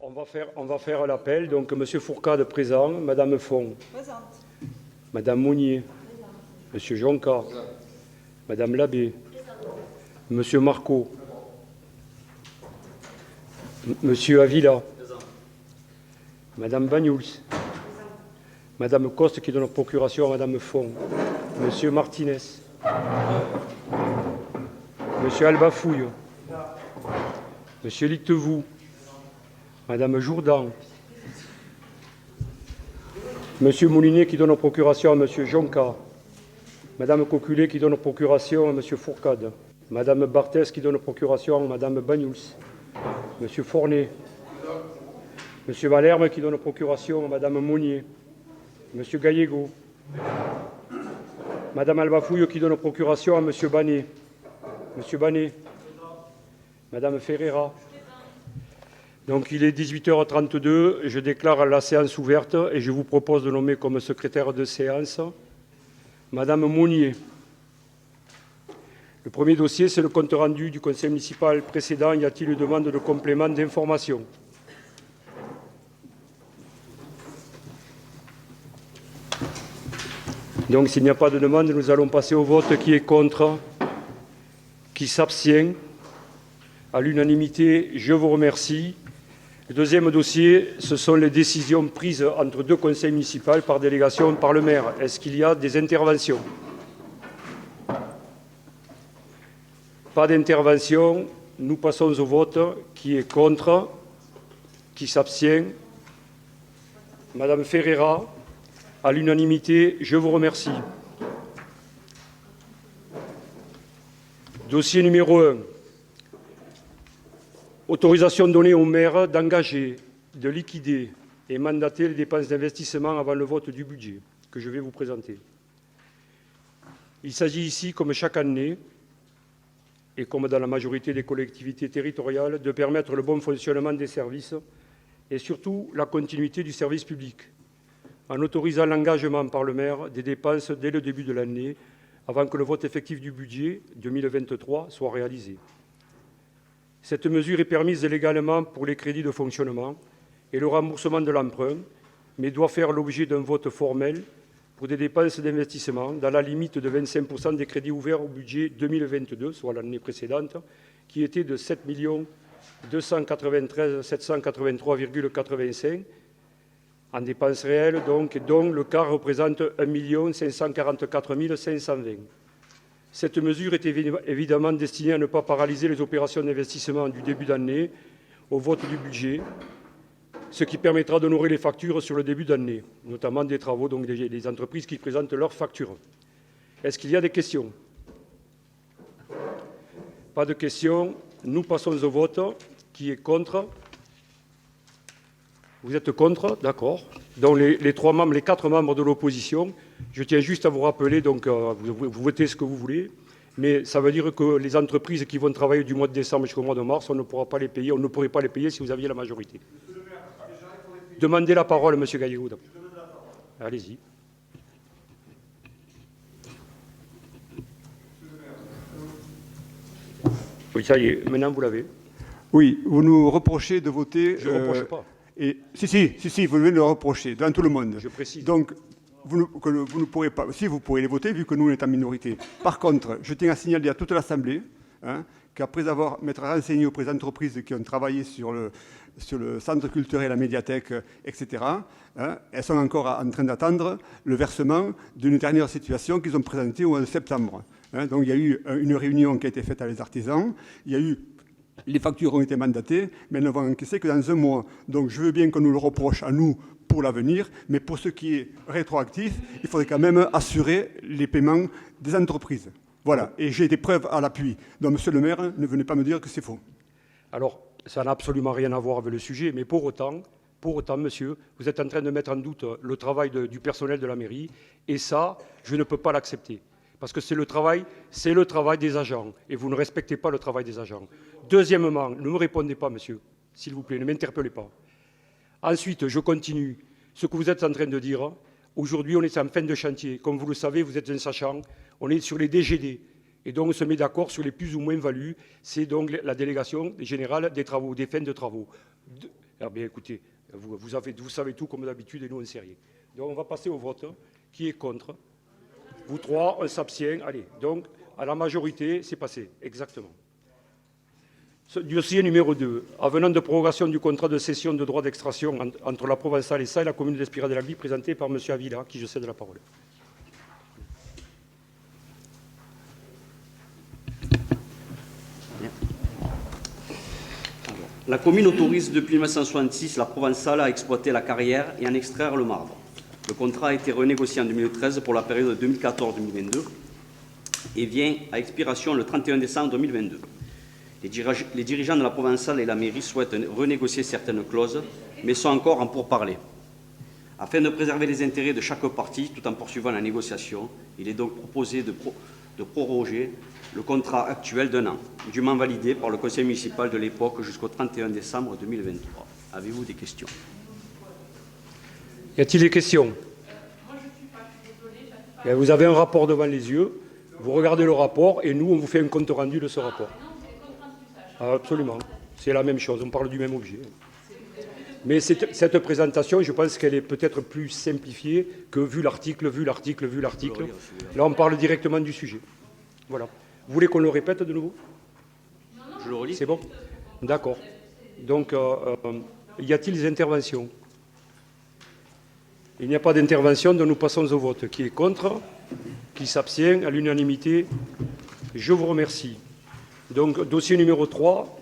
On va faire l'appel. Donc, M. Fourcade présent, Mme Font. Présente. Mme Monnier. M. Jonca. Mme Labbé. M. Marco. M. Avila. Mme Bagnouls. Mme Coste qui donne procuration à Mme Font. M. Martinez. M. Albafouille. M. Littevou. Madame Jourdan, Monsieur Moulinet qui donne procuration à Monsieur Jonca, Madame Coculé qui donne procuration à Monsieur Fourcade, Madame Barthès qui donne procuration à Madame Bagnouls, Monsieur Fournet, Monsieur Malherbe qui donne procuration à Madame Monnier, Monsieur Gallego, Madame Albafouille qui donne procuration à Monsieur Banet, Monsieur Banet, Madame Ferreira. Donc il est 18h32, je déclare la séance ouverte et je vous propose de nommer comme secrétaire de séance Madame Monnier. Le premier dossier, c'est le compte rendu du conseil municipal précédent. Y a-t-il une demande de complément d'information? Donc s'il n'y a pas de demande, nous allons passer au vote. Qui est contre? Qui s'abstient? À l'unanimité, je vous remercie. Le deuxième dossier, ce sont les décisions prises entre deux conseils municipaux par délégation par le maire. Est-ce qu'il y a des interventions? Pas d'intervention. Nous passons au vote. Qui est contre? Qui s'abstient? Madame Ferreira, à l'unanimité, je vous remercie. Dossier numéro 1. Autorisation donnée au maire d'engager, de liquider et mandater les dépenses d'investissement avant le vote du budget que je vais vous présenter. Il s'agit ici, comme chaque année, et comme dans la majorité des collectivités territoriales, de permettre le bon fonctionnement des services et surtout la continuité du service public, en autorisant l'engagement par le maire des dépenses dès le début de l'année, avant que le vote effectif du budget 2023 soit réalisé. Cette mesure est permise légalement pour les crédits de fonctionnement et le remboursement de l'emprunt, mais doit faire l'objet d'un vote formel pour des dépenses d'investissement dans la limite de 25% des crédits ouverts au budget 2022, soit l'année précédente, qui était de 7 293 783,85 en dépenses réelles, donc, dont le quart représente 1 544 520. Cette mesure est évidemment destinée à ne pas paralyser les opérations d'investissement du début d'année au vote du budget, ce qui permettra d'honorer les factures sur le début d'année, notamment des travaux, donc des entreprises qui présentent leurs factures. Est-ce qu'il y a des questions? Pas de questions. Nous passons au vote. Qui est contre? Vous êtes contre? D'accord. Donc les 4 membres de l'opposition, je tiens juste à vous rappeler, donc vous votez ce que vous voulez, mais ça veut dire que les entreprises qui vont travailler du mois de décembre jusqu'au mois de mars, on ne pourra pas les payer, on ne pourrait pas les payer si vous aviez la majorité. Demandez la parole, M. Gallego. Allez-y. Oui, ça y est, maintenant vous l'avez. Oui, vous nous reprochez de voter... Je ne reproche pas. Si, vous devez le reprocher, devant tout le monde. Je précise. Donc, vous ne pourrez pas... Si, vous pourrez les voter, vu que nous, on est en minorité. Par contre, je tiens à signaler à toute l'Assemblée qu'après m'être renseigné auprès des entreprises qui ont travaillé sur le centre culturel, la médiathèque, etc., elles sont encore en train d'attendre le versement d'une dernière situation qu'ils ont présentée au mois de septembre. Donc, il y a eu une réunion qui a été faite avec les artisans. Les factures ont été mandatées, mais elles ne vont encaisser que dans un mois. Donc je veux bien qu'on nous le reproche à nous pour l'avenir, mais pour ce qui est rétroactif, il faudrait quand même assurer les paiements des entreprises. Voilà, et j'ai des preuves à l'appui. Donc monsieur le maire, ne venez pas me dire que c'est faux. Alors, ça n'a absolument rien à voir avec le sujet, mais pour autant, monsieur, vous êtes en train de mettre en doute le travail du personnel de la mairie, et ça, je ne peux pas l'accepter. Parce que c'est le travail des agents, et vous ne respectez pas le travail des agents. Deuxièmement, ne me répondez pas, monsieur, s'il vous plaît, ne m'interpellez pas. Ensuite, je continue. Ce que vous êtes en train de dire, aujourd'hui, on est en fin de chantier. Comme vous le savez, vous êtes un sachant, on est sur les DGD. Et donc, on se met d'accord sur les plus ou moins values. C'est donc la délégation générale des travaux, des fins de travaux. Eh bien, écoutez, vous savez tout comme d'habitude et nous, on ne sait rien. Donc, on va passer au vote. Qui est contre? Vous trois, on s'abstient. Allez, donc, à la majorité, c'est passé. Exactement. Dossier numéro 2. Avenant de prorogation du contrat de cession de droit d'extraction entre la Provençale SA et la commune d'Espira-de-la-Glie, présenté par M. Avila, qui je cède la parole. La commune autorise depuis 1966 la Provençale à exploiter la carrière et à en extraire le marbre. Le contrat a été renégocié en 2013 pour la période 2014-2022 et vient à expiration le 31 décembre 2022. Les dirigeants de la Provençale et la mairie souhaitent renégocier certaines clauses, mais sont encore en pourparlers. Afin de préserver les intérêts de chaque partie tout en poursuivant la négociation, il est donc proposé de proroger le contrat actuel d'1 an, dûment validé par le conseil municipal de l'époque jusqu'au 31 décembre 2023. Avez-vous des questions? Y a-t-il des questions? Vous avez un rapport devant les yeux, vous regardez le rapport et nous, on vous fait un compte rendu de ce rapport. Ah, absolument, c'est la même chose, on parle du même objet. Mais cette présentation, je pense qu'elle est peut-être plus simplifiée que vu l'article. Là, on parle directement du sujet. Voilà. Vous voulez qu'on le répète de nouveau? Je le relis. C'est bon? D'accord. Donc, y a-t-il des interventions? Il n'y a pas d'intervention, donc nous passons au vote. Qui est contre? Qui s'abstient? À l'unanimité? Je vous remercie. Donc, dossier numéro 3,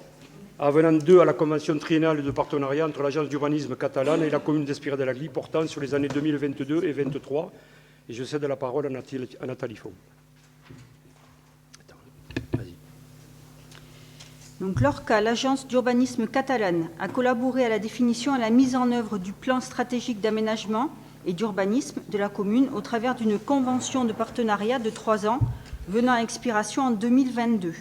avenant 2 à la convention triennale de partenariat entre l'agence d'urbanisme catalane et la commune d'Espira-de-la-Glie portant sur les années 2022 et 2023. Et je cède la parole à Nathalie Font. Donc, l'ORCA, l'agence d'urbanisme catalane, a collaboré à la définition et à la mise en œuvre du plan stratégique d'aménagement et d'urbanisme de la commune au travers d'une convention de partenariat de 3 ans venant à expiration en 2022.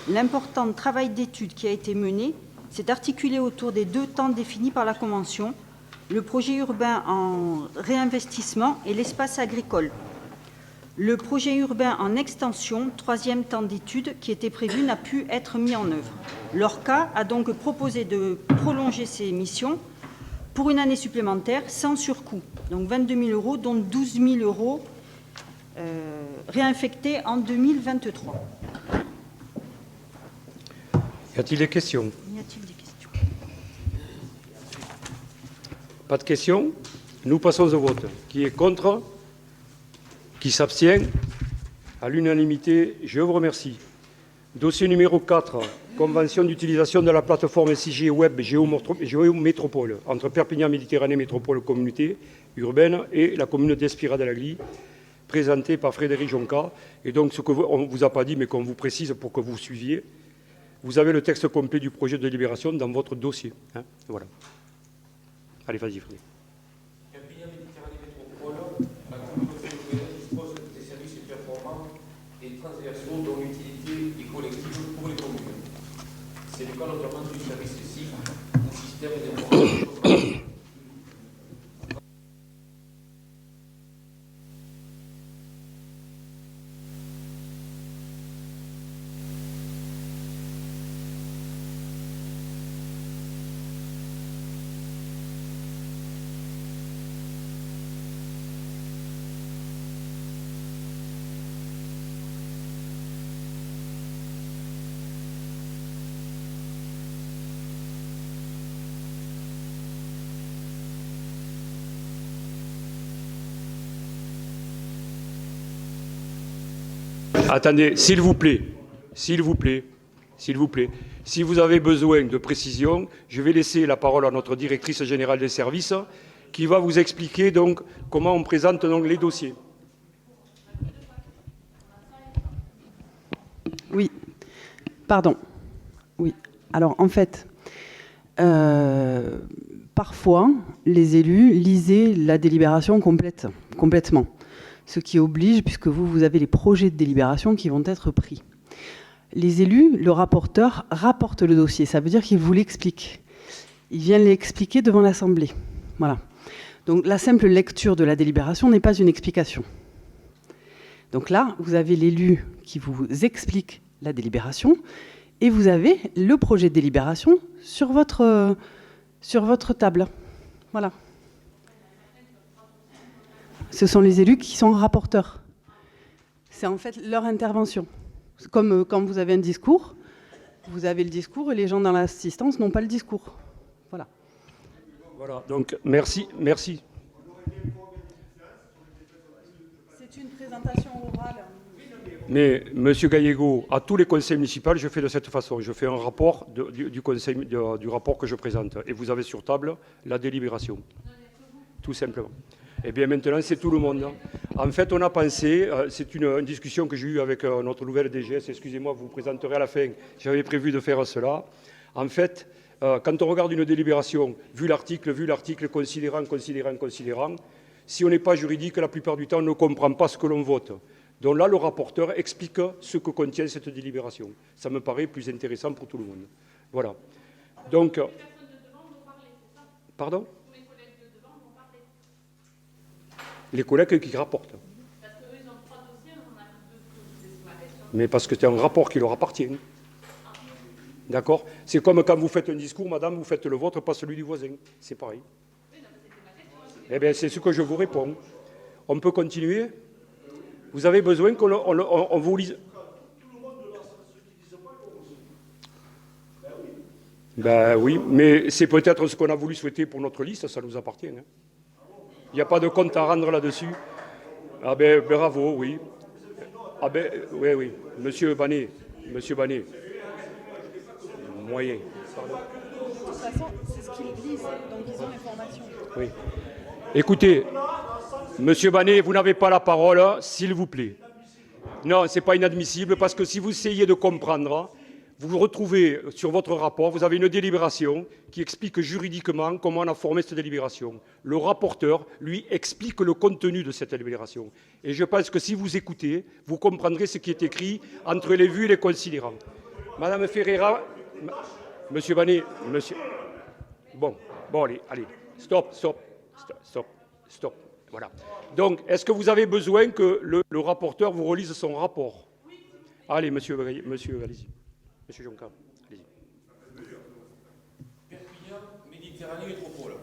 L'important travail d'étude qui a été mené s'est articulé autour des 2 temps définis par la convention, le projet urbain en réinvestissement et l'espace agricole. Le projet urbain en extension, 3e temps d'étude qui était prévu, n'a pu être mis en œuvre. L'ORCA a donc proposé de prolonger ses missions pour une année supplémentaire sans surcoût, donc 22 000 €, dont 12 000 € réinfectés en 2023. Y a-t-il des questions? Y a-t-il des questions? Pas de questions? Nous passons au vote. Qui est contre? Qui s'abstient? À l'unanimité, je vous remercie. Dossier numéro 4, convention d'utilisation de la plateforme SIG Web Géométropole entre Perpignan Méditerranée Métropole Communauté urbaine et la commune d'Espira-de-la-Glie, présenté par Frédéric Jonca. Et donc, ce qu'on ne vous a pas dit, mais qu'on vous précise pour que vous suiviez, vous avez le texte complet du projet de délibération dans votre dossier. Hein, voilà. Allez, vas-y, Frédéric. Perpignan Méditerranée Métropole, la communauté urbaine dispose des services performants et transversaux dont l'utilité est collective pour les communes. C'est le cas notamment du service SIG, un système d'information. Attendez, s'il vous plaît. Si vous avez besoin de précision, je vais laisser la parole à notre directrice générale des services qui va vous expliquer donc comment on présente donc les dossiers. Oui, pardon. Oui, alors en fait, parfois, les élus lisaient la délibération complètement. Ce qui oblige, puisque vous avez les projets de délibération qui vont être pris. Les élus, le rapporteur, rapporte le dossier. Ça veut dire qu'il vous l'explique. Il vient l'expliquer devant l'Assemblée. Voilà. Donc la simple lecture de la délibération n'est pas une explication. Donc là, vous avez l'élu qui vous explique la délibération et vous avez le projet de délibération sur votre Sur votre table. Voilà. Ce sont les élus qui sont rapporteurs. C'est en fait leur intervention. C'est comme quand vous avez un discours, vous avez le discours et les gens dans l'assistance n'ont pas le discours. Voilà. Voilà, donc merci. C'est une présentation orale. Mais, Monsieur Gallego, à tous les conseils municipaux, je fais de cette façon. Je fais un rapport du rapport que je présente. Et vous avez sur table la délibération. Tout simplement. Eh bien, maintenant, c'est tout le monde. En fait, on a pensé, c'est une discussion que j'ai eue avec notre nouvelle DGS, excusez-moi, vous présenterez à la fin, j'avais prévu de faire cela. En fait, quand on regarde une délibération, vu l'article, considérant, si on n'est pas juridique, la plupart du temps, on ne comprend pas ce que l'on vote. Donc là, le rapporteur explique ce que contient cette délibération. Ça me paraît plus intéressant pour tout le monde. Voilà. Donc... Pardon ? Les collègues qui rapportent. Parce qu'eux, ils ont 3 dossiers, on en a 2, c'est ma question. Mais parce que c'est un rapport qui leur appartient. D'accord ? C'est comme quand vous faites un discours, madame, vous faites le vôtre, pas celui du voisin. C'est pareil. Oui, non, c'était ma question. Eh bien, c'est ce que je vous réponds. On peut continuer ? Vous avez besoin qu'on vous lise... Ben oui, mais c'est peut-être ce qu'on a voulu souhaiter pour notre liste, ça nous appartient. Hein. Il n'y a pas de compte à rendre là-dessus. Ah ben bravo, oui. Ah ben oui. Monsieur Banet. Moyen. Pardon. De toute façon, c'est ce qu'ils disent, donc ils ont l'information. Oui. Écoutez, Monsieur Banet, vous n'avez pas la parole, s'il vous plaît. Non, ce n'est pas inadmissible, parce que si vous essayez de comprendre, vous vous retrouvez sur votre rapport, vous avez une délibération qui explique juridiquement comment on a formé cette délibération. Le rapporteur, lui, explique le contenu de cette délibération. Et je pense que si vous écoutez, vous comprendrez ce qui est écrit entre les vues et les considérants. Madame Ferreira, Monsieur Banet, monsieur... Bon, allez, stop. Voilà. Donc, est-ce que vous avez besoin que le rapporteur vous relise son rapport ? Allez, monsieur, allez-y. Monsieur Jonca, allez-y. Perpignan, Méditerranée Métropole.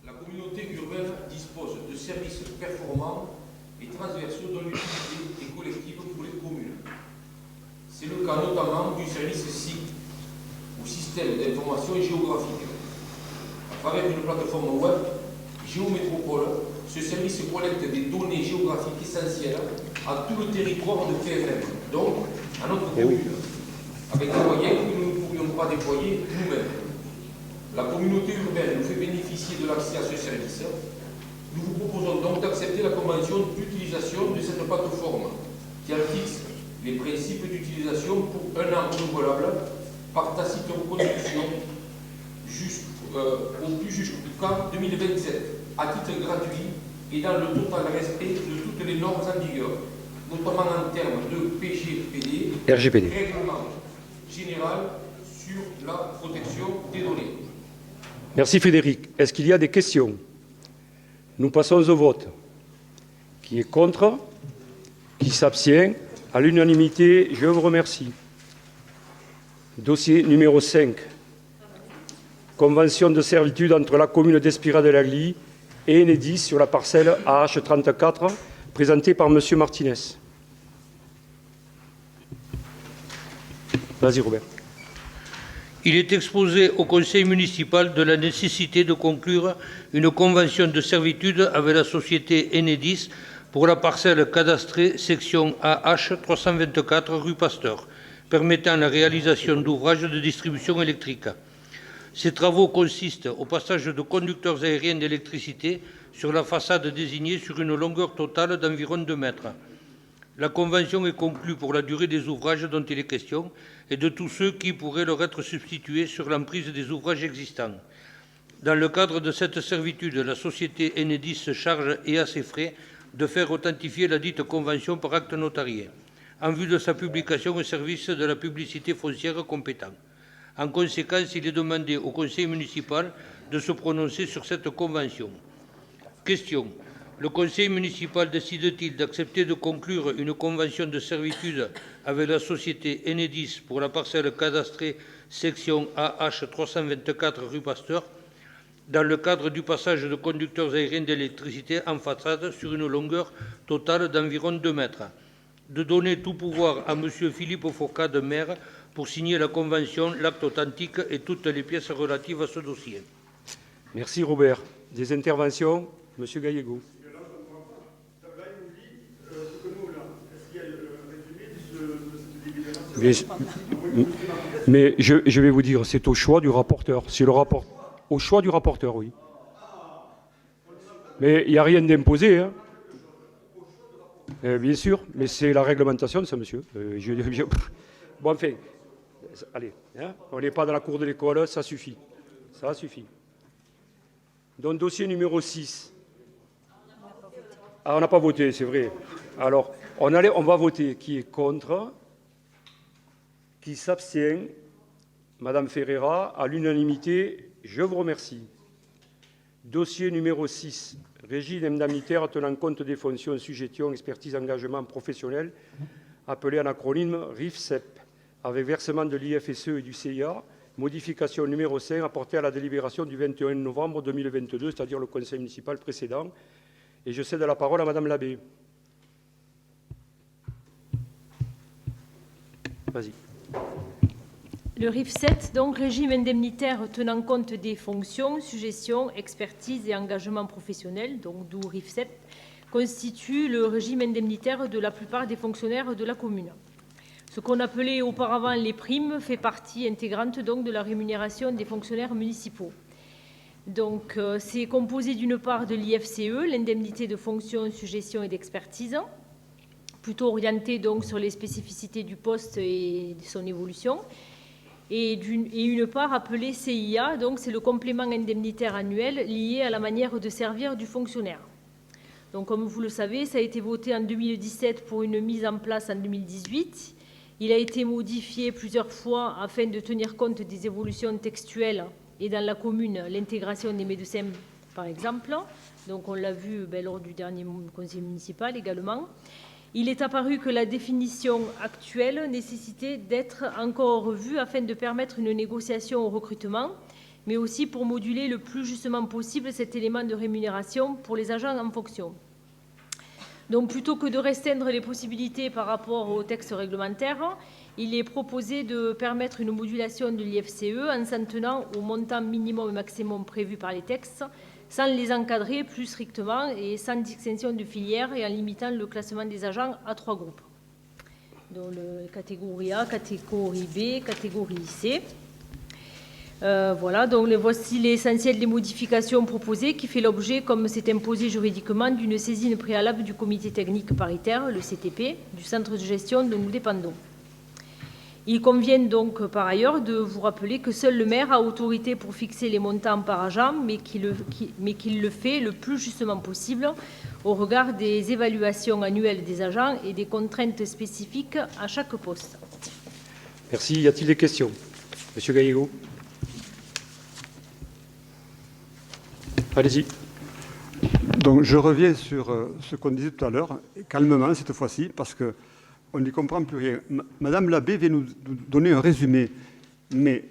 La communauté urbaine dispose de services performants et transversaux dont l'utilité est collective pour les communes. C'est le cas notamment du service SIG, ou Système d'information géographique. À travers une plateforme web, Géométropole, ce service collecte des données géographiques essentielles à tout le territoire de PFM, donc à notre commune, avec des moyens que nous ne pourrions pas déployer nous-mêmes. La communauté urbaine nous fait bénéficier de l'accès à ce service. Nous vous proposons donc d'accepter la convention d'utilisation de cette plateforme qui en fixe les principes d'utilisation pour 1 an renouvelable par tacite reconduction au plus jusqu'en 2027, à titre gratuit et dans le total respect de toutes les normes en vigueur, notamment en termes de RGPD, Règlement général sur la protection des données. Merci Frédéric. Est-ce qu'il y a des questions ? Nous passons au vote. Qui est contre ? Qui s'abstient ? À l'unanimité, je vous remercie. Dossier numéro 5. Convention de servitude entre la commune d'Espira-de-l'Agly et Enedis sur la parcelle AH34, présentée par M. Martinez. Vas-y, Robert. Il est exposé au conseil municipal de la nécessité de conclure une convention de servitude avec la société Enedis pour la parcelle cadastrée section AH 324 rue Pasteur, permettant la réalisation d'ouvrages de distribution électrique. Ces travaux consistent au passage de conducteurs aériens d'électricité sur la façade désignée sur une longueur totale d'environ 2 mètres. La convention est conclue pour la durée des ouvrages dont il est question et de tous ceux qui pourraient leur être substitués sur l'emprise des ouvrages existants. Dans le cadre de cette servitude, la société Enedis se charge et à ses frais de faire authentifier la dite convention par acte notarié, en vue de sa publication au service de la publicité foncière compétent. En conséquence, il est demandé au conseil municipal de se prononcer sur cette convention. Question. le conseil municipal décide-t-il d'accepter de conclure une convention de servitude avec la société Enedis pour la parcelle cadastrée section AH 324 rue Pasteur, dans le cadre du passage de conducteurs aériens d'électricité en façade sur une longueur totale d'environ 2 mètres, de donner tout pouvoir à M. Philippe Focade, maire, pour signer la convention, l'acte authentique et toutes les pièces relatives à ce dossier. Merci Robert. Des interventions, Monsieur Gallego. Mais je vais vous dire, c'est au choix du rapporteur. C'est le rapport. Au choix du rapporteur, oui. Mais il n'y a rien d'imposé, hein. Bien sûr, mais c'est la réglementation de ça, monsieur. Bon, enfin, allez, hein, on n'est pas dans la cour de l'école, ça suffit. Ça suffit. Donc, dossier numéro 6. Ah, on n'a pas voté, c'est vrai. Alors, on va voter. Qui est contre? Qui s'abstient? Madame Ferreira, à l'unanimité, je vous remercie. Dossier numéro 6. Régime indemnitaire tenant compte des fonctions, sujétion, expertise, engagement professionnel, appelé en acronyme RIFSEP, avec versement de l'IFSE et du CIA, modification numéro 5 apportée à la délibération du 21 novembre 2022, c'est-à-dire le conseil municipal précédent. Et je cède la parole à Madame Labbé. Vas-y. Le RIF7, donc régime indemnitaire tenant compte des fonctions, suggestions, expertise et engagement professionnel, donc d'où RIF7, constitue le régime indemnitaire de la plupart des fonctionnaires de la commune. Ce qu'on appelait auparavant les primes fait partie intégrante donc de la rémunération des fonctionnaires municipaux. Donc c'est composé d'une part de l'IFCE, l'indemnité de fonction, suggestion et d'expertise, plutôt orientée donc sur les spécificités du poste et de son évolution. Et une part appelée CIA, donc c'est le complément indemnitaire annuel lié à la manière de servir du fonctionnaire. Donc comme vous le savez, ça a été voté en 2017 pour une mise en place en 2018. Il a été modifié plusieurs fois afin de tenir compte des évolutions textuelles et dans la commune, l'intégration des médecins par exemple. Donc on l'a vu lors du dernier conseil municipal également. Il est apparu que la définition actuelle nécessitait d'être encore revue afin de permettre une négociation au recrutement, mais aussi pour moduler le plus justement possible cet élément de rémunération pour les agents en fonction. Donc plutôt que de restreindre les possibilités par rapport au texte réglementaire, il est proposé de permettre une modulation de l'IFCE en s'en tenant au montant minimum et maximum prévu par les textes, sans les encadrer plus strictement et sans distinction de filière et en limitant le classement des agents à 3 groupes. Donc, catégorie A, catégorie B, catégorie C. Voilà, donc voici l'essentiel des modifications proposées qui fait l'objet, comme c'est imposé juridiquement, d'une saisine préalable du comité technique paritaire, le CTP, du centre de gestion dont nous dépendons. Il convient donc par ailleurs de vous rappeler que seul le maire a autorité pour fixer les montants par agent, mais qu'il le fait le plus justement possible au regard des évaluations annuelles des agents et des contraintes spécifiques à chaque poste. Merci. Y a-t-il des questions? Monsieur Gallego. Allez-y. Donc je reviens sur ce qu'on disait tout à l'heure, calmement cette fois-ci, parce que on n'y comprend plus rien. Madame Labbé vient nous donner un résumé, mais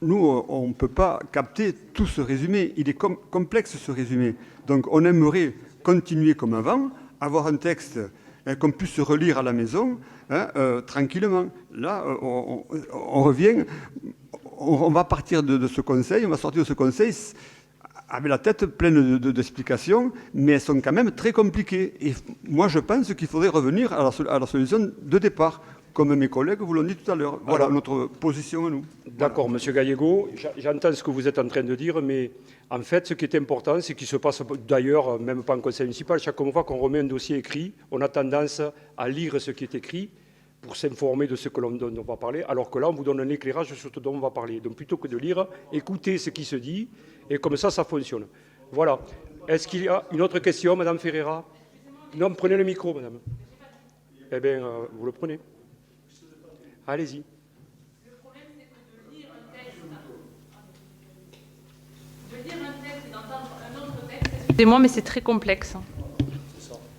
nous, on ne peut pas capter tout ce résumé. Il est complexe, ce résumé. Donc, on aimerait continuer comme avant, avoir un texte qu'on puisse relire à la maison, tranquillement. Là, on revient, on va partir de ce conseil, on va sortir de ce conseil avec la tête pleine d'explications, mais elles sont quand même très compliquées. Et moi, je pense qu'il faudrait revenir à la solution de départ, comme mes collègues vous l'ont dit tout à l'heure. Voilà alors, notre position à nous. D'accord, Monsieur Gallego, j'entends ce que vous êtes en train de dire, mais en fait, ce qui est important, c'est qu'il se passe d'ailleurs, même pas en conseil municipal, chaque fois qu'on remet un dossier écrit, on a tendance à lire ce qui est écrit pour s'informer de ce que l'on va parler, alors que là, on vous donne un éclairage sur ce dont on va parler. Donc, plutôt que de lire, écoutez ce qui se dit, et comme ça fonctionne. Voilà. Est-ce qu'il y a une autre question, Madame Ferreira? Non, prenez le micro, Madame. Eh bien, vous le prenez. Allez-y. Le problème, c'est que de lire un texte et d'entendre un autre texte, Excusez-moi, mais c'est très complexe.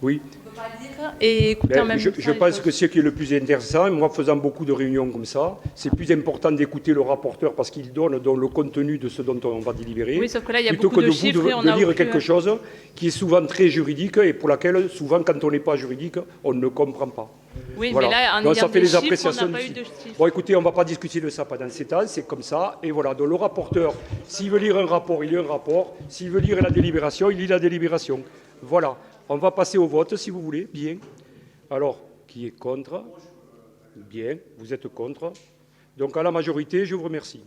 Oui. On peut pas dire et écouter en même temps. Je pense que ce qui est le plus intéressant, moi faisant beaucoup de réunions comme ça, c'est plus important d'écouter le rapporteur parce qu'il donne le contenu de ce dont on va délibérer, Oui, sauf que là, il y a plutôt beaucoup que de de chiffres et on de a lire aucun- quelque chose qui est souvent très juridique et pour laquelle, souvent, quand on n'est pas juridique, on ne comprend pas. Oui, Voilà. mais là, en Donc, ça ayant fait des les chiffres, on appréciations n'a pas eu du de site. chiffres. Bon, écoutez, on ne va pas discuter de ça pendant ces temps, c'est comme ça. Et voilà, donc le rapporteur, s'il veut lire un rapport, il lit un rapport. S'il veut lire la délibération, il lit la délibération. Voilà. On va passer au vote, si vous voulez. Bien. Alors, qui est contre? Bien, vous êtes contre. Donc, à la majorité, je vous remercie.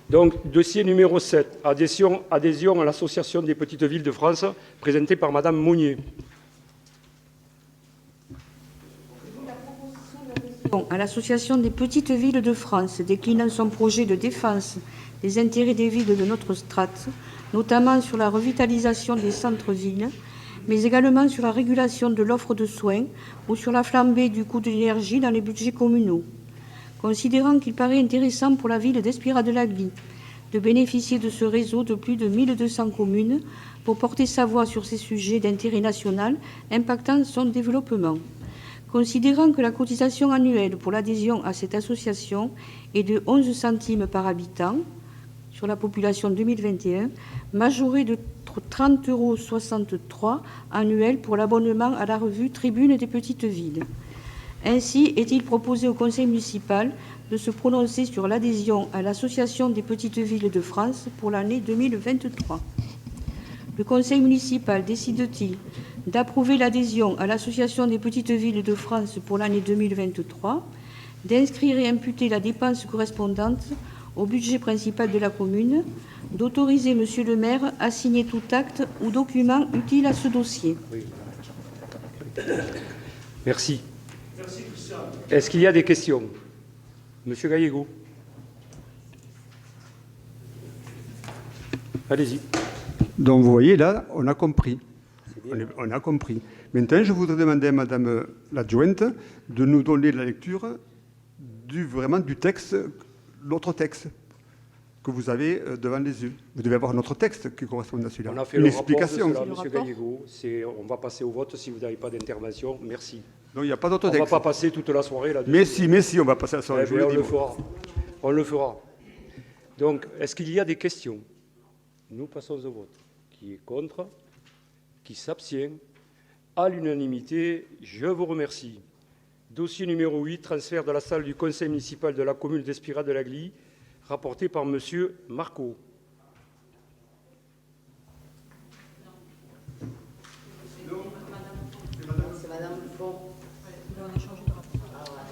Donc, dossier numéro 7, adhésion à l'Association des petites villes de France, présenté par Madame Monnier. À l'Association des petites villes de France, déclinant son projet de défense des intérêts des villes de notre strate, notamment sur la revitalisation des centres-villes, mais également sur la régulation de l'offre de soins ou sur la flambée du coût de l'énergie dans les budgets communaux. Considérant qu'il paraît intéressant pour la ville d'Espira-de-l'Agly de bénéficier de ce réseau de plus de 1200 communes pour porter sa voix sur ces sujets d'intérêt national impactant son développement. Considérant que la cotisation annuelle pour l'adhésion à cette association est de 11 centimes par habitant sur la population 2021, majorée de 30,63 € annuel pour l'abonnement à la revue Tribune des petites villes. Ainsi est-il proposé au Conseil municipal de se prononcer sur l'adhésion à l'Association des petites villes de France pour l'année 2023. Le Conseil municipal décide-t-il d'approuver l'adhésion à l'Association des petites villes de France pour l'année 2023, d'inscrire et imputer la dépense correspondante au budget principal de la commune, d'autoriser Monsieur le maire à signer tout acte ou document utile à ce dossier. Oui. Merci. Est-ce qu'il y a des questions? Monsieur Gallego. Allez-y. Donc vous voyez, là, on a compris. On a compris. Maintenant, je voudrais demander à Madame l'adjointe de nous donner la lecture vraiment du texte, l'autre texte que vous avez devant les yeux. Vous devez avoir notre texte qui correspond à celui-là. On a fait une le explication. rapport de cela, Monsieur Gallego. On va passer au vote si vous n'avez pas d'intervention. Merci. Donc il n'y a pas d'autre texte. On ne va pas passer toute la soirée là-dessus. Mais si, on va passer la soirée. Eh bien, on le fera. On le fera. Donc, est-ce qu'il y a des questions? Nous passons au vote. Qui est contre? Qui s'abstient? À l'unanimité, je vous remercie. Dossier numéro 8, transfert de la salle du conseil municipal de la commune d'Espira-de-l'Agly, rapporté par Monsieur Marco.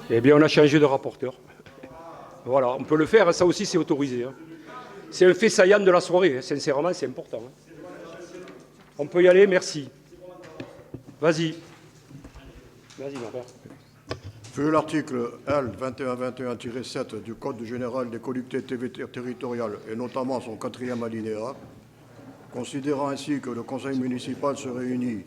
Eh bien, on a changé de rapporteur. Voilà, on peut le faire, ça aussi c'est autorisé. Hein. C'est un fait saillant de la soirée, hein. Sincèrement, c'est important. Hein. On peut y aller, merci. Vas-y. Vas-y, mon père. Vu l'article L. 2121-7 du Code général des collectivités territoriales, et notamment son 4e alinéa, considérant ainsi que le conseil municipal se réunit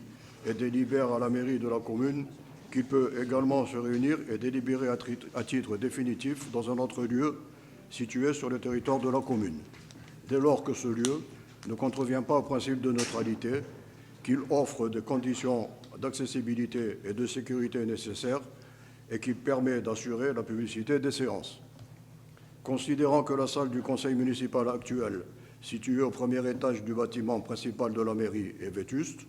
et délibère à la mairie de la commune, qu'il peut également se réunir et délibérer à titre définitif dans un autre lieu situé sur le territoire de la commune, dès lors que ce lieu ne contrevient pas au principe de neutralité, qu'il offre des conditions d'accessibilité et de sécurité nécessaires et qui permet d'assurer la publicité des séances. Considérant que la salle du conseil municipal actuel, située au premier étage du bâtiment principal de la mairie, est vétuste,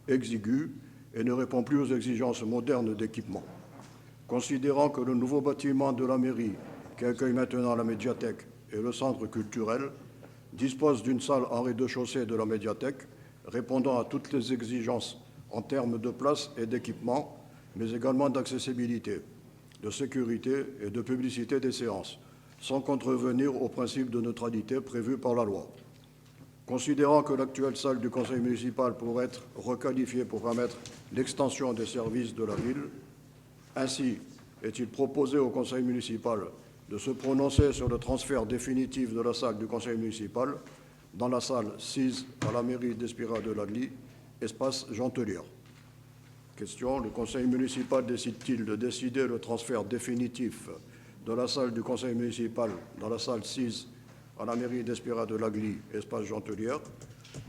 exiguë et ne répond plus aux exigences modernes d'équipement. Considérant que le nouveau bâtiment de la mairie, qui accueille maintenant la médiathèque et le centre culturel, dispose d'une salle en rez-de-chaussée de la médiathèque, répondant à toutes les exigences en termes de place et d'équipement, mais également d'accessibilité, de sécurité et de publicité des séances, sans contrevenir au principe de neutralité prévu par la loi. Considérant que l'actuelle salle du conseil municipal pourrait être requalifiée pour permettre l'extension des services de la ville, ainsi est-il proposé au conseil municipal de se prononcer sur le transfert définitif de la salle du conseil municipal dans la salle 6 à la mairie d'Espira-de-l'Agly, espace Jean-Telière. Question, le conseil municipal décide-t-il de décider le transfert définitif de la salle du conseil municipal dans la salle 6 à la mairie d'Espira-de-l'Agly, espace Gentelière,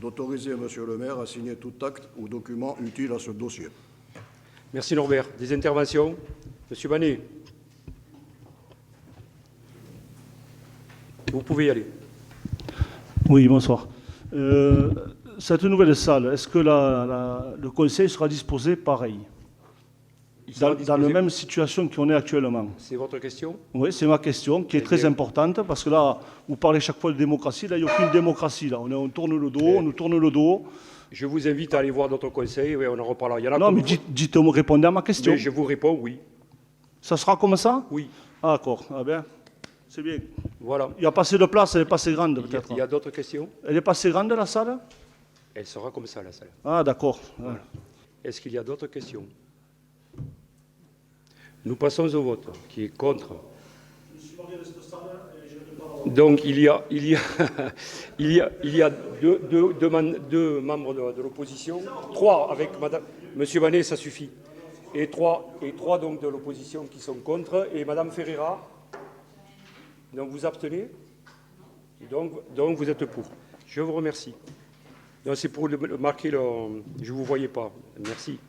d'autoriser Monsieur le maire à signer tout acte ou document utile à ce dossier. Merci Norbert. Des interventions? Monsieur Banet, vous pouvez y aller. Oui, bonsoir. Cette nouvelle salle, est-ce que le conseil sera disposé pareil, dans la même situation qu'on est actuellement? C'est votre question? Oui, c'est ma question, qui est très importante, parce que là, vous parlez chaque fois de démocratie, là, il n'y a aucune démocratie. Là. On tourne le dos, on nous tourne le dos. Je vous invite à aller voir d'autres conseils, oui, on en reparlera. Il y en a non, mais dites-moi, répondez à ma question. Mais je vous réponds oui. Ça sera comme ça? Oui. Ah, d'accord. Ah bien, c'est bien. Voilà. Il n'y a pas assez de place, elle n'est pas assez grande, peut-être. Il y a d'autres questions? Elle n'est pas assez grande, la salle? Elle sera comme ça, la salle. Ah, d'accord. Voilà. Est-ce qu'il y a d'autres questions? Nous passons au vote. Qui est contre? Donc, il y a deux membres de l'opposition. 3 avec Madame. Monsieur Banet, ça suffit. Et trois donc de l'opposition qui sont contre. Et Madame Ferreira. Donc, vous abstenez? Donc, vous êtes pour. Je vous remercie. C'est pour marquer le... Je ne vous voyais pas. Merci.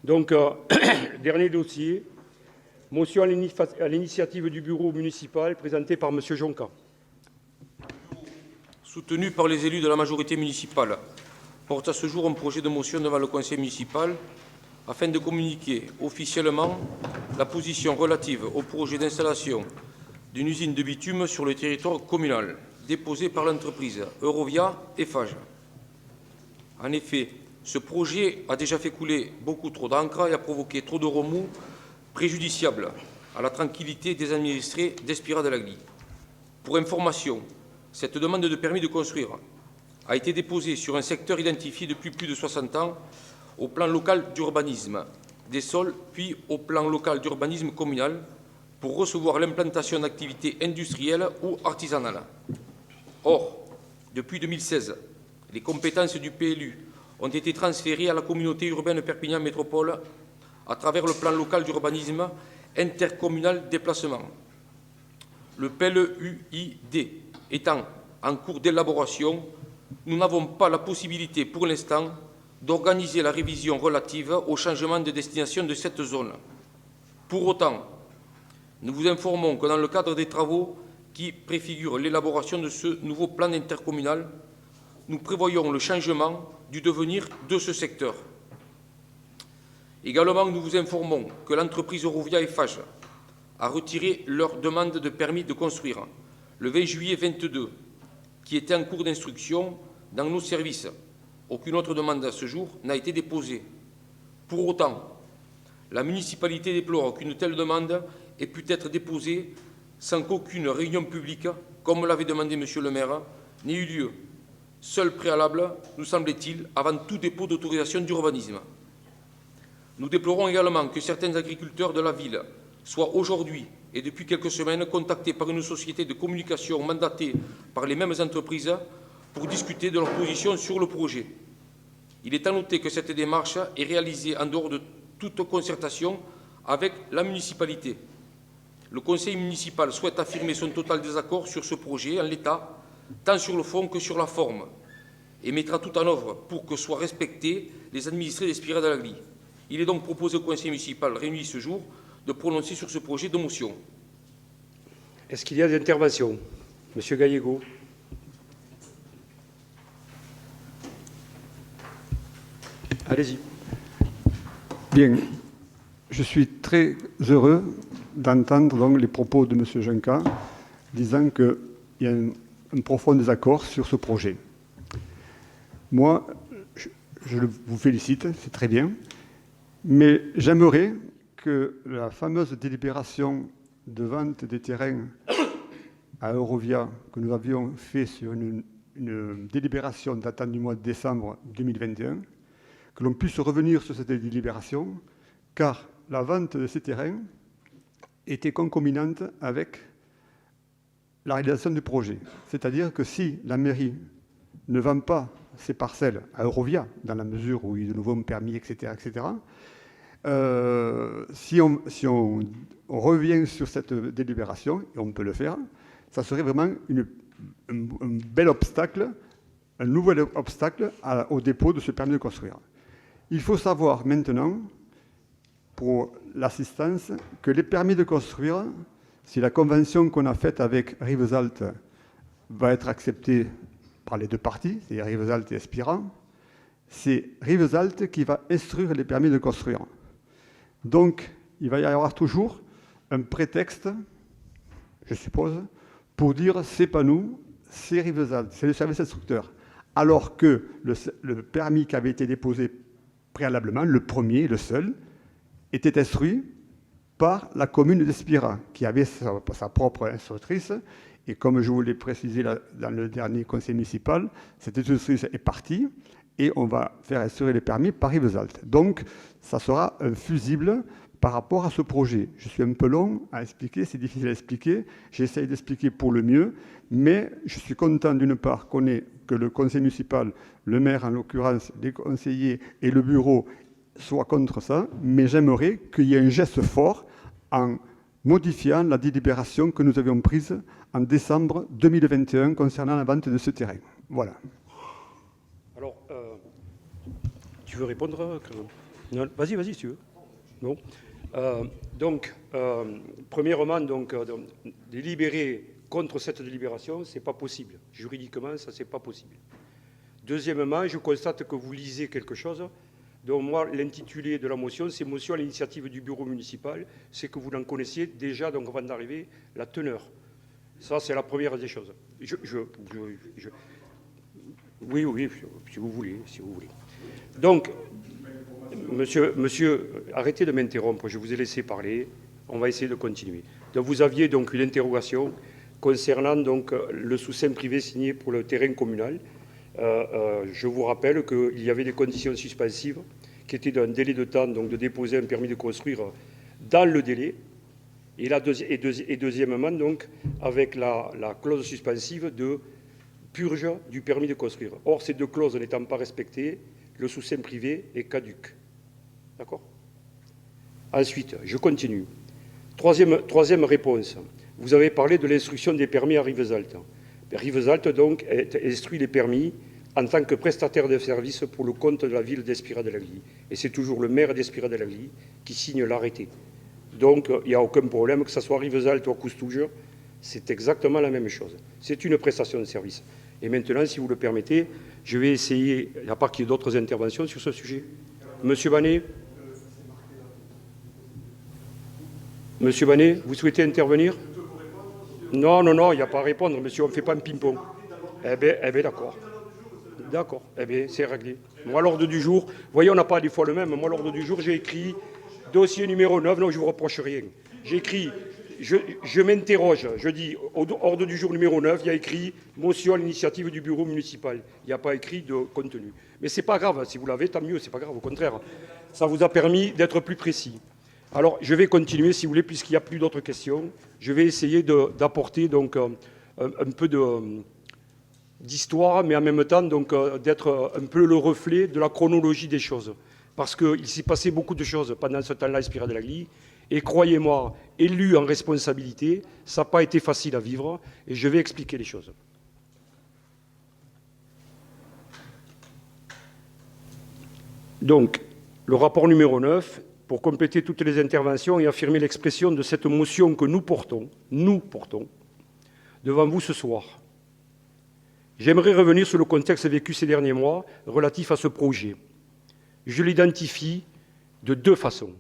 Donc, dernier dossier. Motion à l'initiative du bureau municipal présentée par M. Jonca. Soutenu par les élus de la majorité municipale, porte à ce jour un projet de motion devant le conseil municipal afin de communiquer officiellement la position relative au projet d'installation d'une usine de bitume sur le territoire communal, déposé par l'entreprise Eurovia Eiffage. En effet, ce projet a déjà fait couler beaucoup trop d'encre et a provoqué trop de remous préjudiciables à la tranquillité des administrés d'Espira-de-l'Agly. Pour information, cette demande de permis de construire a été déposée sur un secteur identifié depuis plus de 60 ans au plan local d'urbanisme des sols, puis au plan local d'urbanisme communal pour recevoir l'implantation d'activités industrielles ou artisanales. Or, depuis 2016, les compétences du PLU ont été transférées à la communauté urbaine Perpignan Métropole à travers le plan local d'urbanisme intercommunal déplacement. Le PLUID étant en cours d'élaboration, nous n'avons pas la possibilité pour l'instant d'organiser la révision relative au changement de destination de cette zone. Pour autant, nous vous informons que dans le cadre des travaux qui préfigurent l'élaboration de ce nouveau plan intercommunal, nous prévoyons le changement du devenir de ce secteur. Également, nous vous informons que l'entreprise Eurovia Eiffage a retiré leur demande de permis de construire le 20 juillet 2022, qui était en cours d'instruction dans nos services. Aucune autre demande à ce jour n'a été déposée. Pour autant, la municipalité déplore qu'une telle demande ait pu être déposée sans qu'aucune réunion publique, comme l'avait demandé Monsieur le maire, n'ait eu lieu. Seul préalable, nous semble-t-il, avant tout dépôt d'autorisation d'urbanisme. Nous déplorons également que certains agriculteurs de la ville soient aujourd'hui et depuis quelques semaines contactés par une société de communication mandatée par les mêmes entreprises pour discuter de leur position sur le projet. Il est à noter que cette démarche est réalisée en dehors de toute concertation avec la municipalité. Le conseil municipal souhaite affirmer son total désaccord sur ce projet en l'état, tant sur le fond que sur la forme, et mettra tout en œuvre pour que soient respectés les administrés d'Espira-de-l'Agly. Il est donc proposé au conseil municipal réuni ce jour de prononcer sur ce projet de motion. Est-ce qu'il y a des interventions? Monsieur Gallego. Allez-y. Bien. Je suis très heureux d'entendre donc les propos de M. Jonca disant qu'il y a un profond désaccord sur ce projet. Moi, je vous félicite, c'est très bien, mais j'aimerais que la fameuse délibération de vente des terrains à Eurovia que nous avions fait sur une délibération datant du mois de décembre 2021, que l'on puisse revenir sur cette délibération, car la vente de ces terrains était concomitante avec la réalisation du projet. C'est-à-dire que si la mairie ne vend pas ces parcelles à Eurovia, dans la mesure où il y a de nouveaux permis, etc., si on revient sur cette délibération, et on peut le faire, ça serait vraiment une bel obstacle, un nouvel obstacle au dépôt de ce permis de construire. Il faut savoir maintenant, pour l'assistance, que les permis de construire, si la convention qu'on a faite avec Rivesaltes va être acceptée par les deux parties, c'est-à-dire Rivesaltes et Espira, c'est Rivesaltes qui va instruire les permis de construire. Donc, il va y avoir toujours un prétexte, je suppose, pour dire c'est pas nous, c'est Rivesaltes, c'est le service instructeur. Alors que le permis qui avait été déposé préalablement, le premier, le seul, était instruit par la commune d'Espira, qui avait sa propre instructrice. Et comme je vous l'ai précisé dans le dernier conseil municipal, cette instructrice est partie et on va faire instruire les permis par Rivesaltes. Donc, ça sera un fusible par rapport à ce projet. Je suis un peu long à expliquer, c'est difficile à expliquer. J'essaye d'expliquer pour le mieux, mais je suis content d'une part que le conseil municipal, le maire en l'occurrence, les conseillers et le bureau soient contre ça, mais j'aimerais qu'il y ait un geste fort en modifiant la délibération que nous avions prise en décembre 2021 concernant la vente de ce terrain. Voilà. Alors, tu veux répondre? Non, vas-y, si tu veux. Non. Premièrement, délibérer contre cette délibération, ce n'est pas possible. Juridiquement, ça, c'est pas possible. Deuxièmement, je constate que vous lisez quelque chose dont moi, l'intitulé de la motion, c'est « Motion à l'initiative du bureau municipal ». C'est que vous en connaissiez déjà, donc avant d'arriver, la teneur. Ça, c'est la première des choses. Oui, si vous voulez. Donc, monsieur, arrêtez de m'interrompre, je vous ai laissé parler, on va essayer de continuer. Donc, vous aviez donc une interrogation concernant donc, le sous-seing privé signé pour le terrain communal. Je vous rappelle qu'il y avait des conditions suspensives qui étaient d'un délai de temps donc, de déposer un permis de construire dans le délai, et deuxièmement, donc, avec la clause suspensive de purge du permis de construire. Or, ces deux clauses n'étant pas respectées, le sous-seing privé est caduc. D'accord? Ensuite, je continue. Troisième réponse. Vous avez parlé de l'instruction des permis à Rivesaltes. Rivesaltes, donc, instruit les permis en tant que prestataire de services pour le compte de la ville d'Espira-de-l'Agly. Et c'est toujours le maire d'Espira-de-l'Agly qui signe l'arrêté. Donc, il n'y a aucun problème, que ce soit Rivesaltes ou Coustouge, c'est exactement la même chose. C'est une prestation de service. Et maintenant, si vous le permettez, je vais essayer, à part qu'il y ait d'autres interventions sur ce sujet. Monsieur Banet, vous souhaitez intervenir? Non, il n'y a pas à répondre, monsieur, on ne fait pas un ping-pong. Eh bien, d'accord. D'accord, eh bien, c'est réglé. Moi, l'ordre du jour, vous voyez, on n'a pas des fois le même. Moi, l'ordre du jour, j'ai écrit dossier numéro 9, non, je ne vous reproche rien. J'ai écrit, je m'interroge, je dis, ordre du jour numéro 9, il y a écrit motion à l'initiative du bureau municipal. Il n'y a pas écrit de contenu. Mais ce n'est pas grave, si vous l'avez, tant mieux, c'est pas grave, au contraire. Ça vous a permis d'être plus précis. Alors, je vais continuer, si vous voulez, puisqu'il n'y a plus d'autres questions. Je vais essayer d'apporter donc un peu d'histoire, mais en même temps donc d'être un peu le reflet de la chronologie des choses. Parce qu'il s'est passé beaucoup de choses pendant ce temps-là à Espira-de-l'Agly. Et croyez-moi, élu en responsabilité, ça n'a pas été facile à vivre. Et je vais expliquer les choses. Donc, le rapport numéro 9, pour compléter toutes les interventions et affirmer l'expression de cette motion que nous portons, devant vous ce soir. J'aimerais revenir sur le contexte vécu ces derniers mois relatif à ce projet. Je l'identifie de deux façons.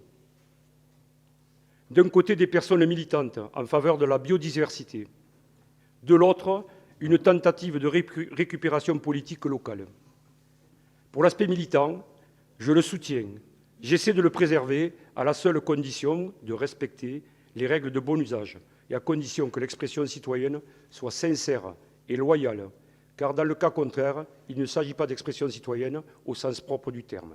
D'un côté, des personnes militantes en faveur de la biodiversité. De l'autre, une tentative de récupération politique locale. Pour l'aspect militant, je le soutiens. J'essaie de le préserver à la seule condition de respecter les règles de bon usage et à condition que l'expression citoyenne soit sincère et loyale, car dans le cas contraire, il ne s'agit pas d'expression citoyenne au sens propre du terme.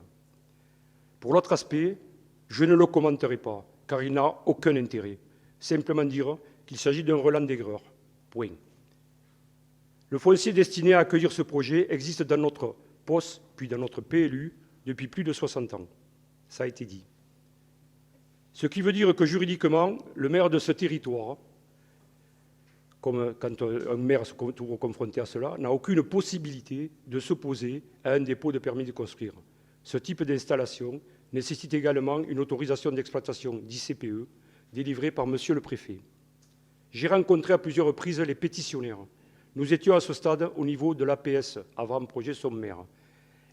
Pour l'autre aspect, je ne le commenterai pas, car il n'a aucun intérêt. Simplement dire qu'il s'agit d'un relent d'aigreur. Point. Le foncier destiné à accueillir ce projet existe dans notre POS, puis dans notre PLU, depuis plus de 60 ans. Ça a été dit. Ce qui veut dire que juridiquement, le maire de ce territoire, comme quand un maire se trouve confronté à cela, n'a aucune possibilité de s'opposer à un dépôt de permis de construire. Ce type d'installation nécessite également une autorisation d'exploitation d'ICPE délivrée par Monsieur le Préfet. J'ai rencontré à plusieurs reprises les pétitionnaires. Nous étions à ce stade au niveau de l'APS, avant-projet sommaire.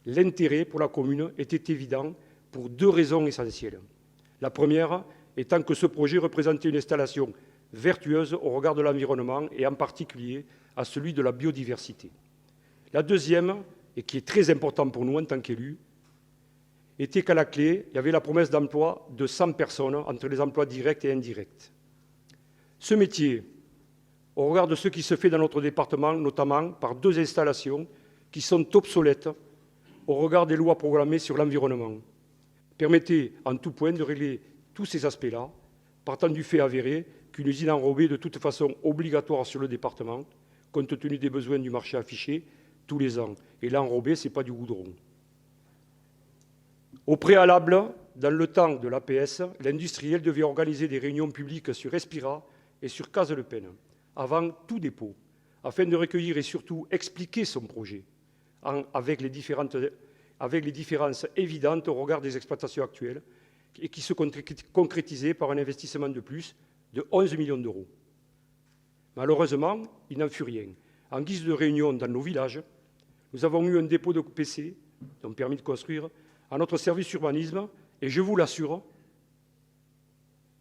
L'intérêt pour la commune était évident pour 2 raisons essentielles. La première étant que ce projet représentait une installation vertueuse au regard de l'environnement et en particulier à celui de la biodiversité. La deuxième, et qui est très importante pour nous en tant qu'élus, était qu'à la clé, il y avait la promesse d'emploi de 100 personnes entre les emplois directs et indirects. Ce métier, au regard de ce qui se fait dans notre département, notamment par 2 installations qui sont obsolètes au regard des lois programmées sur l'environnement, permettait en tout point de régler tous ces aspects-là, partant du fait avéré qu'une usine enrobée est de toute façon obligatoire sur le département, compte tenu des besoins du marché affiché tous les ans. Et l'enrobé, ce n'est pas du goudron. Au préalable, dans le temps de l'APS, l'industriel devait organiser des réunions publiques sur Respira et sur Case-le-Pen, avant tout dépôt, afin de recueillir et surtout expliquer son projet, avec les différences évidentes au regard des exploitations actuelles, et qui se concrétisaient par un investissement de plus de 11 millions d'euros. Malheureusement, il n'en fut rien. En guise de réunion dans nos villages, nous avons eu un dépôt de PC, donc permis de construire, à notre service urbanisme, et je vous l'assure,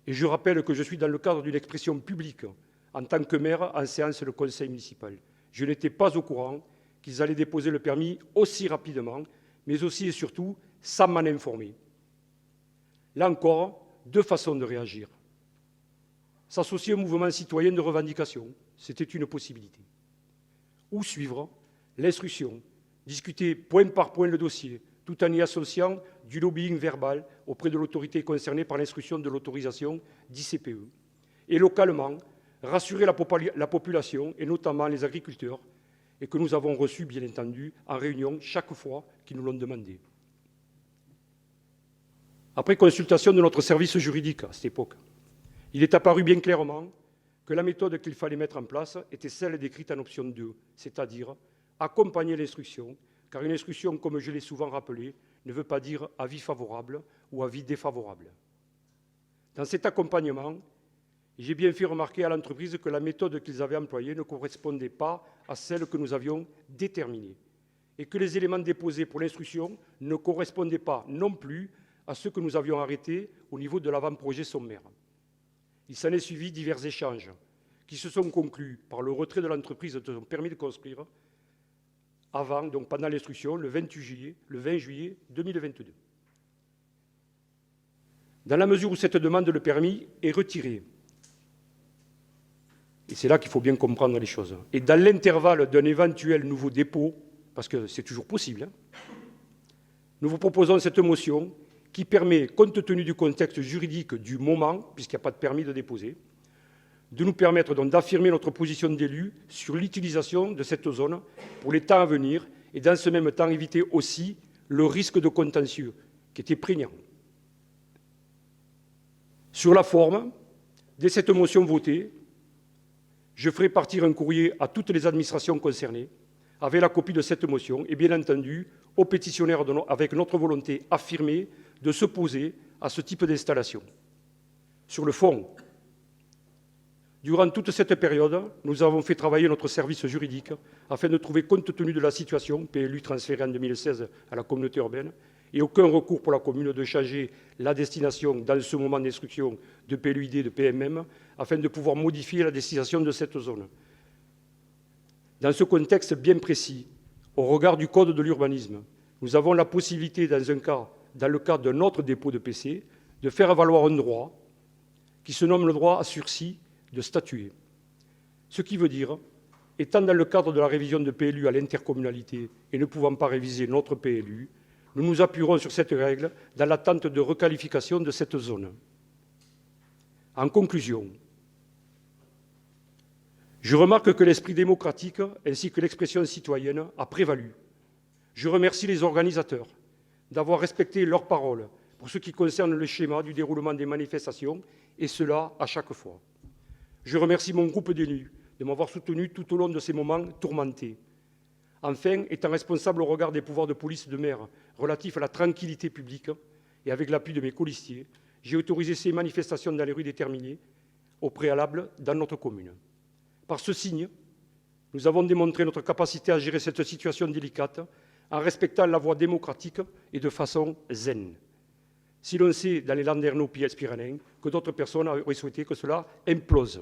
et je rappelle que je suis dans le cadre d'une expression publique, en tant que maire, en séance le conseil municipal. Je n'étais pas au courant qu'ils allaient déposer le permis aussi rapidement, mais aussi et surtout sans m'en informer. Là encore, 2 façons de réagir. S'associer au mouvement citoyen de revendication, c'était une possibilité. Ou suivre l'instruction, discuter point par point le dossier, tout en y associant du lobbying verbal auprès de l'autorité concernée par l'instruction de l'autorisation d'ICPE. Et localement, rassurer la population, et notamment les agriculteurs, et que nous avons reçus, bien entendu, en réunion chaque fois qu'ils nous l'ont demandé. Après consultation de notre service juridique à cette époque, il est apparu bien clairement que la méthode qu'il fallait mettre en place était celle décrite en option 2, c'est-à-dire accompagner l'instruction, car une instruction, comme je l'ai souvent rappelé, ne veut pas dire avis favorable ou avis défavorable. Dans cet accompagnement, j'ai bien fait remarquer à l'entreprise que la méthode qu'ils avaient employée ne correspondait pas à celle que nous avions déterminée et que les éléments déposés pour l'instruction ne correspondaient pas non plus à ceux que nous avions arrêtés au niveau de l'avant-projet sommaire. Il s'en est suivi divers échanges qui se sont conclus par le retrait de l'entreprise de son permis de construire pendant l'instruction, le 20 juillet 2022. Dans la mesure où cette demande de permis est retirée, et c'est là qu'il faut bien comprendre les choses, et dans l'intervalle d'un éventuel nouveau dépôt, parce que c'est toujours possible, nous vous proposons cette motion qui permet, compte tenu du contexte juridique du moment, puisqu'il n'y a pas de permis de déposer, de nous permettre donc d'affirmer notre position d'élu sur l'utilisation de cette zone pour les temps à venir et dans ce même temps éviter aussi le risque de contentieux qui était prégnant. Sur la forme, dès cette motion votée, je ferai partir un courrier à toutes les administrations concernées avec la copie de cette motion et bien entendu aux pétitionnaires avec notre volonté affirmée de s'opposer à ce type d'installation. Sur le fond, durant toute cette période, nous avons fait travailler notre service juridique afin de trouver, compte tenu de la situation, PLU transféré en 2016 à la communauté urbaine, et aucun recours pour la commune de changer la destination dans ce moment d'instruction de PLUID, de PMM, afin de pouvoir modifier la destination de cette zone. Dans ce contexte bien précis, au regard du Code de l'urbanisme, nous avons la possibilité, dans le cadre de notre dépôt de PC, de faire valoir un droit qui se nomme le droit à sursis de statuer. Ce qui veut dire, étant dans le cadre de la révision de PLU à l'intercommunalité et ne pouvant pas réviser notre PLU, nous nous appuierons sur cette règle dans l'attente de requalification de cette zone. En conclusion, je remarque que l'esprit démocratique ainsi que l'expression citoyenne a prévalu. Je remercie les organisateurs d'avoir respecté leurs paroles pour ce qui concerne le schéma du déroulement des manifestations, et cela à chaque fois. Je remercie mon groupe d'élus de m'avoir soutenu tout au long de ces moments tourmentés. Enfin, étant responsable au regard des pouvoirs de police de maire relatifs à la tranquillité publique, et avec l'appui de mes colistiers, j'ai autorisé ces manifestations dans les rues déterminées, au préalable dans notre commune. Par ce signe, nous avons démontré notre capacité à gérer cette situation délicate en respectant la voie démocratique et de façon zen. Si l'on sait, dans les Landerneau-Pyrénées, que d'autres personnes auraient souhaité que cela implose.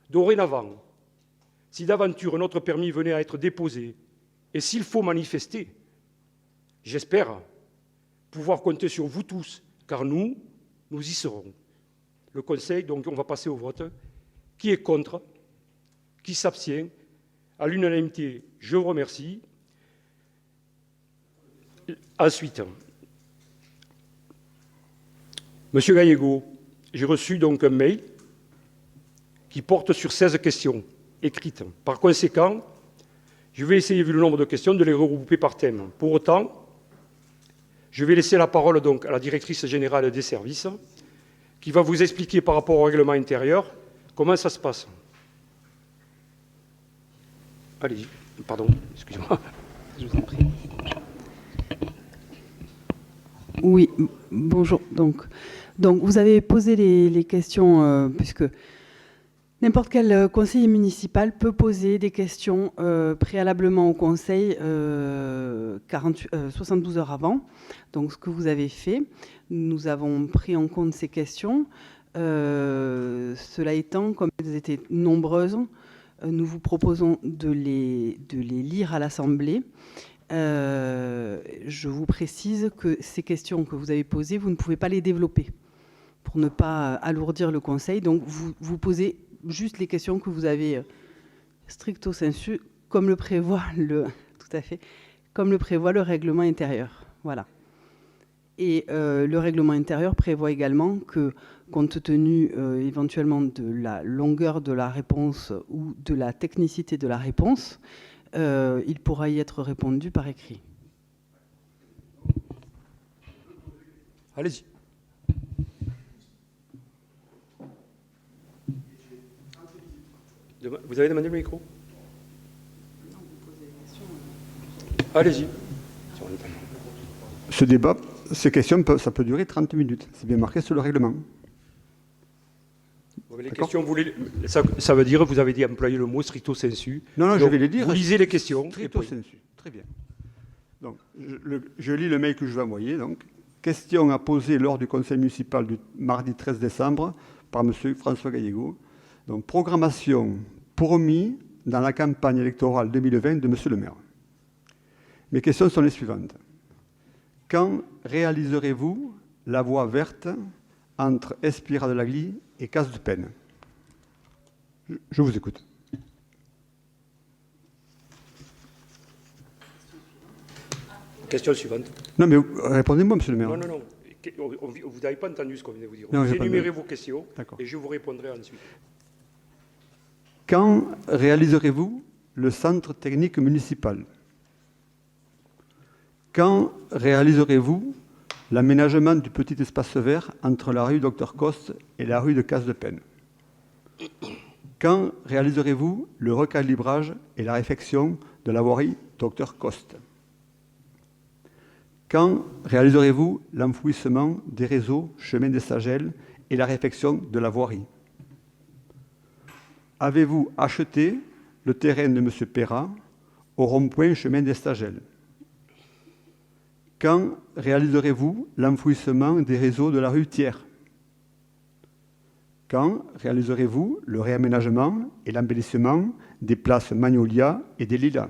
Dorénavant, si d'aventure notre permis venait à être déposé, et s'il faut manifester, j'espère pouvoir compter sur vous tous, car nous y serons. Le Conseil, donc on va passer au vote. Qui est contre? Qui s'abstient? À l'unanimité, je vous remercie. Ensuite, Monsieur Gallego, j'ai reçu donc un mail qui porte sur 16 questions écrites. Par conséquent, je vais essayer, vu le nombre de questions, de les regrouper par thème. Pour autant, je vais laisser la parole donc à la directrice générale des services, qui va vous expliquer par rapport au règlement intérieur comment ça se passe. Allez-y. Pardon, excusez-moi. Je vous en prie. Oui, bonjour. Donc vous avez posé les questions, puisque n'importe quel conseiller municipal peut poser des questions préalablement au conseil 72 heures avant. Donc ce que vous avez fait, nous avons pris en compte ces questions. Cela étant, comme elles étaient nombreuses, nous vous proposons de les lire à l'Assemblée. Je vous précise que ces questions que vous avez posées, vous ne pouvez pas les développer pour ne pas alourdir le Conseil. Donc, vous posez juste les questions que vous avez stricto sensu, comme le prévoit comme le prévoit le règlement intérieur. Voilà. Et le règlement intérieur prévoit également que, compte tenu éventuellement de la longueur de la réponse ou de la technicité de la réponse, il pourra y être répondu par écrit. Allez-y. Vous avez demandé le micro? Non, vous posez des questions. Allez-y. Ce débat, ces questions, ça peut durer 30 minutes. C'est bien marqué sur le règlement. Les questions, ça veut dire, vous avez dit employer le mot stricto sensu. Non, donc, je vais les dire. Vous lisez les questions. Stricto sensu. Très bien. Donc, je lis le mail que je vais envoyer. Donc, question à poser lors du conseil municipal du mardi 13 décembre par M. François Gallego. Donc, programmation promis dans la campagne électorale 2020 de M. le maire. Mes questions sont les suivantes. Quand réaliserez-vous la voie verte entre Espira de la Glie et Casse de Peine? Je vous écoute. Question suivante. Non, mais répondez-moi, monsieur le maire. Non. Vous n'avez pas entendu ce qu'on vient de vous dire. Non, vous énumérez vos questions et je vous répondrai ensuite. Quand réaliserez-vous le centre technique municipal? Quand réaliserez-vous l'aménagement du petit espace vert entre la rue Dr Coste et la rue de Casse-de-Peine? Quand réaliserez-vous le recalibrage et la réfection de la voirie Dr Coste? Quand réaliserez-vous l'enfouissement des réseaux chemin des Sagelles et la réfection de la voirie? Avez-vous acheté le terrain de M. Perrat au rond-point chemin des Sagelles? Quand réaliserez-vous l'enfouissement des réseaux de la rue Thiers? Quand réaliserez-vous le réaménagement et l'embellissement des places Magnolia et des Lilas?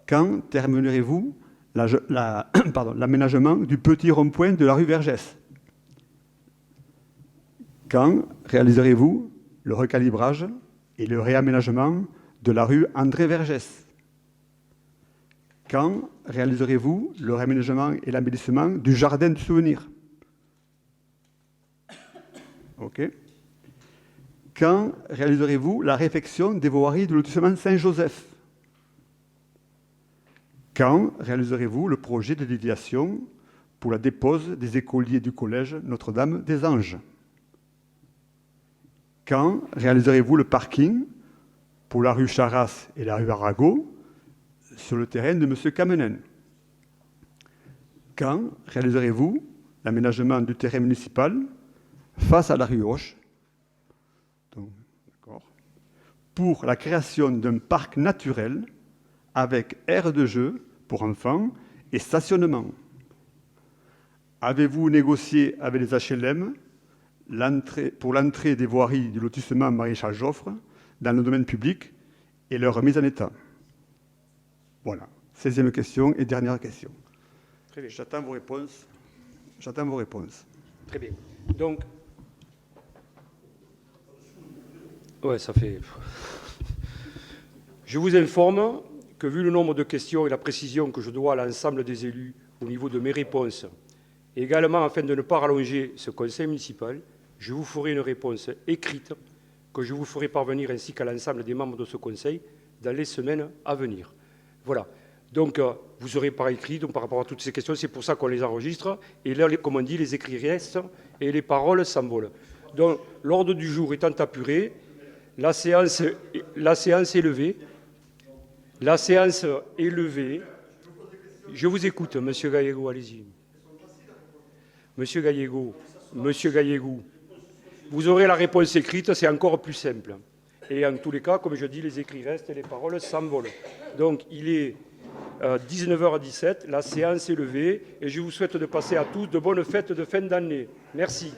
Quand terminerez-vous l'aménagement du petit rond-point de la rue Vergès? Quand réaliserez-vous le recalibrage et le réaménagement de la rue André Vergès? Quand réaliserez-vous le réaménagement et l'embellissement du jardin du souvenir? OK. Quand réaliserez-vous la réfection des voiries de lotissement Saint-Joseph? Quand réaliserez-vous le projet de déviation pour la dépose des écoliers du collège Notre-Dame des Anges? Quand réaliserez-vous le parking pour la rue Charras et la rue Arago sur le terrain de M. Kamenen? Quand réaliserez-vous l'aménagement du terrain municipal face à la rue Hoche pour la création d'un parc naturel avec aire de jeu pour enfants et stationnement? Avez-vous négocié avec les HLM pour l'entrée des voiries du lotissement Maréchal Joffre dans le domaine public et leur mise en état? Voilà. 16e question et dernière question. Très bien. J'attends vos réponses. J'attends vos réponses. Très bien. Donc, ouais, ça fait... Je vous informe que vu le nombre de questions et la précision que je dois à l'ensemble des élus au niveau de mes réponses, et également afin de ne pas rallonger ce conseil municipal, je vous ferai une réponse écrite que je vous ferai parvenir ainsi qu'à l'ensemble des membres de ce conseil dans les semaines à venir. Voilà. Donc, vous aurez par écrit, donc, par rapport à toutes ces questions, c'est pour ça qu'on les enregistre. Et là, comme on dit, les écrits restent et les paroles s'envolent. Donc, l'ordre du jour étant apuré, la séance est levée. La séance est levée. Je vous écoute, Monsieur Gallego, allez-y. Monsieur Gallego, vous aurez la réponse écrite, c'est encore plus simple. Et en tous les cas, comme je dis, les écrits restent et les paroles s'envolent. Donc, il est 19h17, la séance est levée et je vous souhaite de passer à tous de bonnes fêtes de fin d'année. Merci.